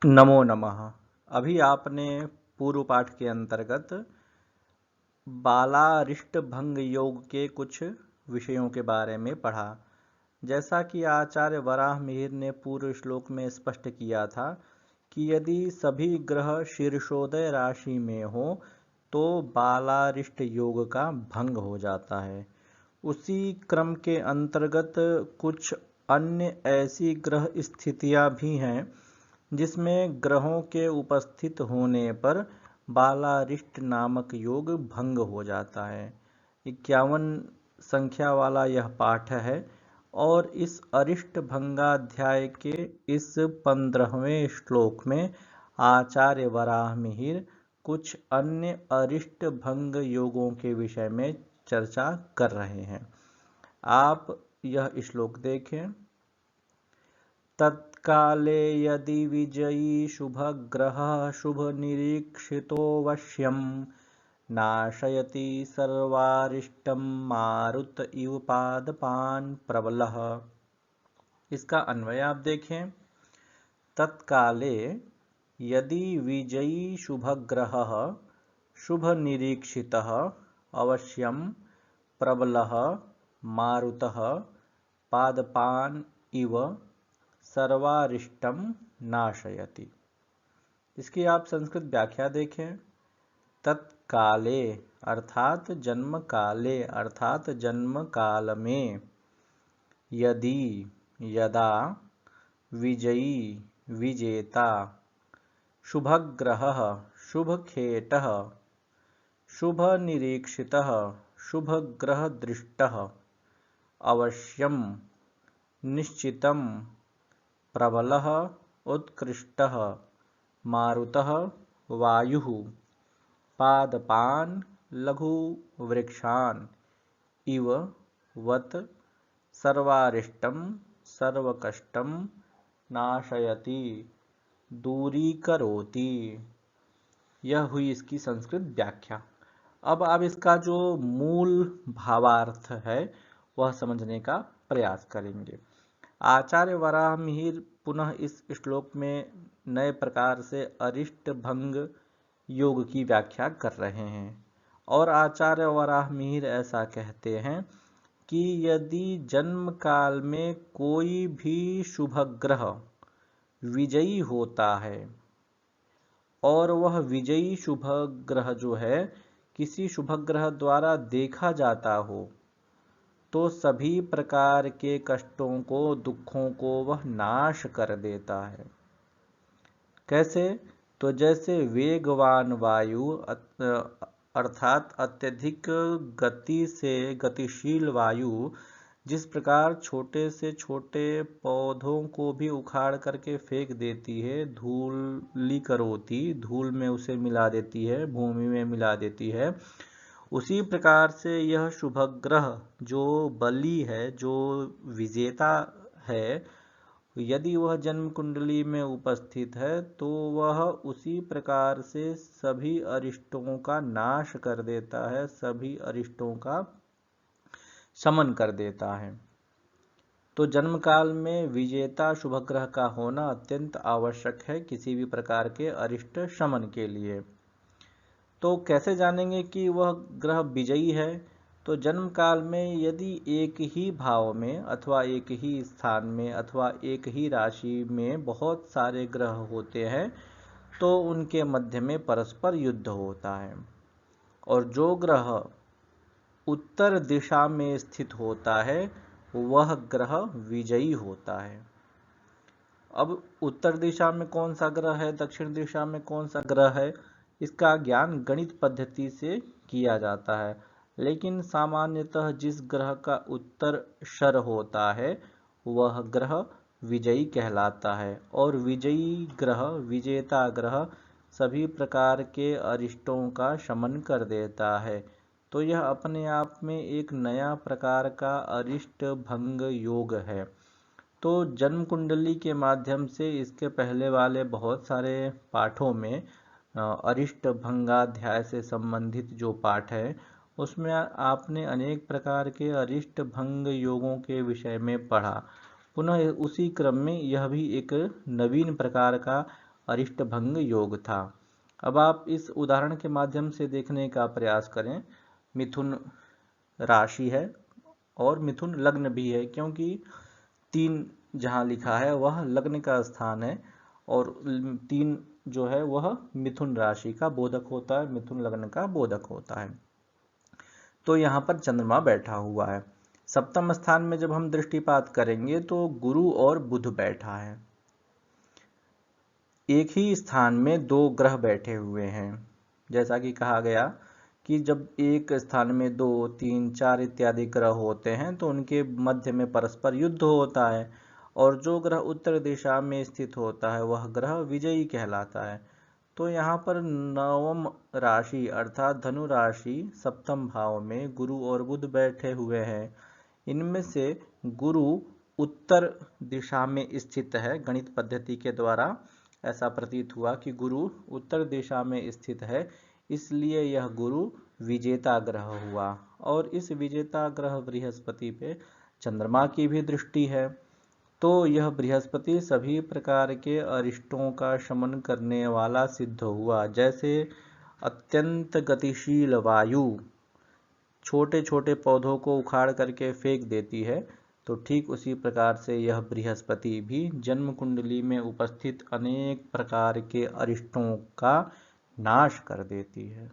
नमो नमः। अभी आपने पूर्व पाठ के अंतर्गत बालारिष्ट भंग योग के कुछ विषयों के बारे में पढ़ा। जैसा कि आचार्य वराहमिहिर ने पूर्व श्लोक में स्पष्ट किया था कि यदि सभी ग्रह शीर्षोदय राशि में हो तो बालारिष्ट योग का भंग हो जाता है। उसी क्रम के अंतर्गत कुछ अन्य ऐसी ग्रह स्थितियां भी हैं जिसमें ग्रहों के उपस्थित होने पर बालारिष्ट नामक योग भंग हो जाता है। 51 संख्या वाला यह पाठ है और इस अरिष्ट भंगाध्याय के इस 15वें श्लोक में आचार्य वराहमिहिर कुछ अन्य अरिष्ट भंग योगों के विषय में चर्चा कर रहे हैं। आप यह श्लोक देखें। तत्काले यदि विजयी शुभग्रहः शुभनिरीक्षितोऽवश्यं नाशयति सर्वारिष्टं मारुत इव पादपान् प्रबलः। इसका अन्वय आप देखें। तत्काले यदि विजयी शुभग्रहः शुभनिरीक्षितः अवश्यं प्रबलः मारुतः पादपान् इव सर्वारिष्टम नाशयति। इसकी आप संस्कृत व्याख्या देखें। तत्काले अर्थात जन्म काले अर्थात जन्म काल में, यदि यदा, विजयी विजेता, शुभग्रहः शुभखेटः, शुभनिरीक्षितः शुभग्रहदृष्टः, अवश्यं निश्चितं, प्रबलः उत्कृष्टः, मारुतः वायुः, पादपान् लघुवृक्षान् इव वत् सर्वारिष्टं सर्वकष्टं नाशयति दूरीकरोति। यह हुई इसकी संस्कृत व्याख्या। अब आप इसका जो मूल भावार्थ है वह समझने का प्रयास करेंगे। आचार्य वराहमिहिर पुनः इस श्लोक में नए प्रकार से अरिष्ट भंग योग की व्याख्या कर रहे हैं और आचार्य वराहमिहिर ऐसा कहते हैं कि यदि जन्म काल में कोई भी शुभ ग्रह विजयी होता है और वह विजयी शुभ ग्रह जो है किसी शुभ ग्रह द्वारा देखा जाता हो तो सभी प्रकार के कष्टों को दुखों को वह नाश कर देता है। कैसे? तो जैसे वेगवान वायु अर्थात अत्यधिक गति से गतिशील वायु जिस प्रकार छोटे से छोटे पौधों को भी उखाड़ करके फेंक देती है, धूलीकरोति, धूल में उसे मिला देती है, भूमि में मिला देती है, उसी प्रकार से यह शुभग्रह जो बली है, जो विजेता है, यदि वह जन्म कुंडली में उपस्थित है तो वह उसी प्रकार से सभी अरिष्टों का नाश कर देता है, सभी अरिष्टों का शमन कर देता है। तो जन्म काल में विजेता शुभग्रह का होना अत्यंत आवश्यक है किसी भी प्रकार के अरिष्ट शमन के लिए। तो कैसे जानेंगे कि वह ग्रह विजयी है? तो जन्म काल में यदि एक ही भाव में अथवा एक ही स्थान में अथवा एक ही राशि में बहुत सारे ग्रह होते हैं तो उनके मध्य में परस्पर युद्ध होता है और जो ग्रह उत्तर दिशा में स्थित होता है वह ग्रह विजयी होता है। अब उत्तर दिशा में कौन सा ग्रह है, दक्षिण दिशा में कौन सा ग्रह है, इसका ज्ञान गणित पद्धति से किया जाता है, लेकिन सामान्यतः जिस ग्रह का उत्तर शर होता है वह ग्रह विजयी कहलाता है और विजयी ग्रह, विजेता ग्रह सभी प्रकार के अरिष्टों का शमन कर देता है। तो यह अपने आप में एक नया प्रकार का अरिष्ट भंग योग है। तो जन्म कुंडली के माध्यम से इसके पहले वाले बहुत सारे पाठों में अरिष्ट भंगाध्याय से संबंधित जो पाठ है उसमें आपने अनेक प्रकार के अरिष्ट भंग योगों के विषय में पढ़ा। पुनः उसी क्रम में यह भी एक नवीन प्रकार का अरिष्ट भंग योग था। अब आप इस उदाहरण के माध्यम से देखने का प्रयास करें। मिथुन राशि है और मिथुन लग्न भी है, क्योंकि 3 जहाँ लिखा है वह लग्न का स्थान है और 3 जो है वह मिथुन राशि का बोधक होता है, मिथुन लग्न का बोधक होता है। तो यहाँ पर चंद्रमा बैठा हुआ है। सप्तम स्थान में जब हम दृष्टिपात करेंगे तो गुरु और बुध बैठा है। एक ही स्थान में 2 ग्रह बैठे हुए हैं। जैसा कि कहा गया कि जब एक स्थान में 2, 3, 4 इत्यादि ग्रह होते हैं तो उनके मध्य में परस्पर युद्ध होता है और जो ग्रह उत्तर दिशा में स्थित होता है वह ग्रह विजयी कहलाता है। तो यहाँ पर नवम राशि अर्थात धनु राशि सप्तम भाव में गुरु और बुध बैठे हुए हैं। इनमें से गुरु उत्तर दिशा में स्थित है। गणित पद्धति के द्वारा ऐसा प्रतीत हुआ कि गुरु उत्तर दिशा में स्थित है, इसलिए यह गुरु विजेता ग्रह हुआ। और इस विजेता ग्रह बृहस्पति पे चंद्रमा की भी दृष्टि है, तो यह बृहस्पति सभी प्रकार के अरिष्टों का शमन करने वाला सिद्ध हुआ। जैसे अत्यंत गतिशील वायु छोटे छोटे पौधों को उखाड़ करके फेंक देती है, तो ठीक उसी प्रकार से यह बृहस्पति भी जन्म कुंडली में उपस्थित अनेक प्रकार के अरिष्टों का नाश कर देती है।